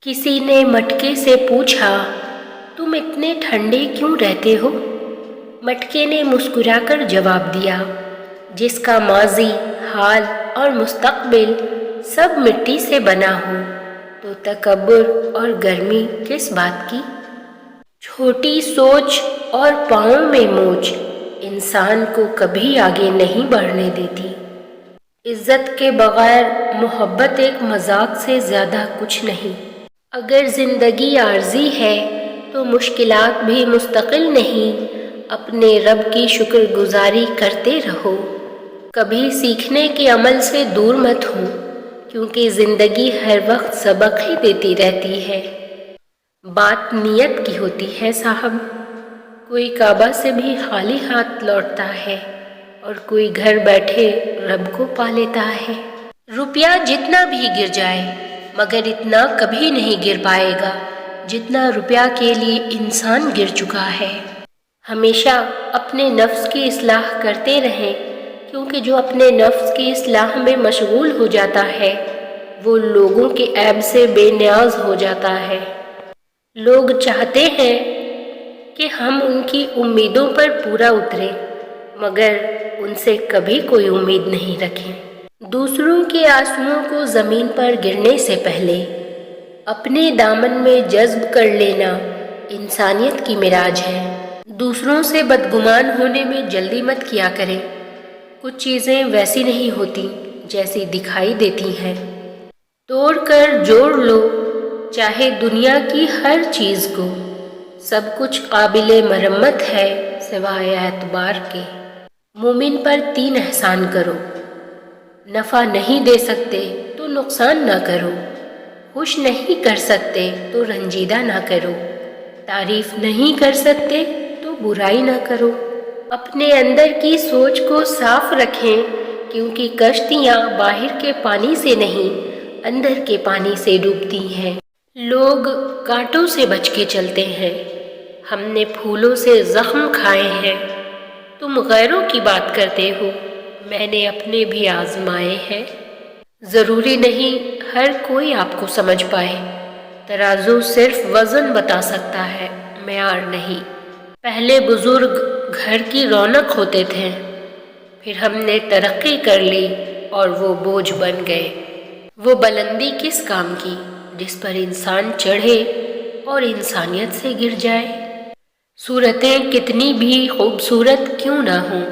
کسی نے مٹکے سے پوچھا، تم اتنے ٹھنڈے کیوں رہتے ہو؟ مٹکے نے مسکرا کر جواب دیا، جس کا ماضی، حال اور مستقبل سب مٹی سے بنا ہو تو تکبر اور گرمی کس بات کی؟ چھوٹی سوچ اور پاؤں میں موچ انسان کو کبھی آگے نہیں بڑھنے دیتی۔ عزت کے بغیر محبت ایک مذاق سے زیادہ کچھ نہیں۔ اگر زندگی عارضی ہے تو مشکلات بھی مستقل نہیں۔ اپنے رب کی شکر گزاری کرتے رہو۔ کبھی سیکھنے کے عمل سے دور مت ہو، کیونکہ زندگی ہر وقت سبق ہی دیتی رہتی ہے۔ بات نیت کی ہوتی ہے صاحب۔ کوئی کعبہ سے بھی خالی ہاتھ لوٹتا ہے اور کوئی گھر بیٹھے رب کو پا لیتا ہے۔ روپیہ جتنا بھی گر جائے مگر اتنا کبھی نہیں گر پائے گا جتنا روپیہ کے لیے انسان گر چکا ہے۔ ہمیشہ اپنے نفس کی اصلاح کرتے رہیں، کیونکہ جو اپنے نفس کی اصلاح میں مشغول ہو جاتا ہے وہ لوگوں کے عیب سے بے نیاز ہو جاتا ہے۔ لوگ چاہتے ہیں کہ ہم ان کی امیدوں پر پورا اتریں، مگر ان سے کبھی کوئی امید نہیں رکھیں۔ دوسروں کے آنسوؤں کو زمین پر گرنے سے پہلے اپنے دامن میں جذب کر لینا انسانیت کی معراج ہے۔ دوسروں سے بدگمان ہونے میں جلدی مت کیا کریں۔ کچھ چیزیں ویسی نہیں ہوتی جیسی دکھائی دیتی ہیں۔ توڑ کر جوڑ لو چاہے دنیا کی ہر چیز کو، سب کچھ قابل مرمت ہے سوائے اعتبار کے۔ مومن پر 3 احسان کرو۔ نفع نہیں دے سکتے تو نقصان نہ کرو، خوش نہیں کر سکتے تو رنجیدہ نہ کرو، تعریف نہیں کر سکتے تو برائی نہ کرو۔ اپنے اندر کی سوچ کو صاف رکھیں، کیونکہ کشتیاں باہر کے پانی سے نہیں اندر کے پانی سے ڈوبتی ہیں۔ لوگ کانٹوں سے بچ کے چلتے ہیں، ہم نے پھولوں سے زخم کھائے ہیں۔ تم غیروں کی بات کرتے ہو، میں نے اپنے بھی آزمائے ہیں۔ ضروری نہیں ہر کوئی آپ کو سمجھ پائے، ترازو صرف وزن بتا سکتا ہے، معیار نہیں۔ پہلے بزرگ گھر کی رونق ہوتے تھے، پھر ہم نے ترقی کر لی اور وہ بوجھ بن گئے۔ وہ بلندی کس کام کی جس پر انسان چڑھے اور انسانیت سے گر جائے؟ صورتیں کتنی بھی خوبصورت کیوں نہ ہوں،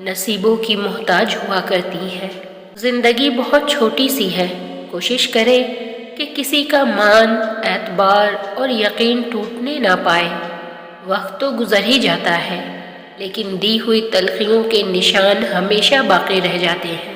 نصیبوں کی محتاج ہوا کرتی ہیں۔ زندگی بہت چھوٹی سی ہے، کوشش کریں کہ کسی کا مان، اعتبار اور یقین ٹوٹنے نہ پائے۔ وقت تو گزر ہی جاتا ہے، لیکن دی ہوئی تلخیوں کے نشان ہمیشہ باقی رہ جاتے ہیں۔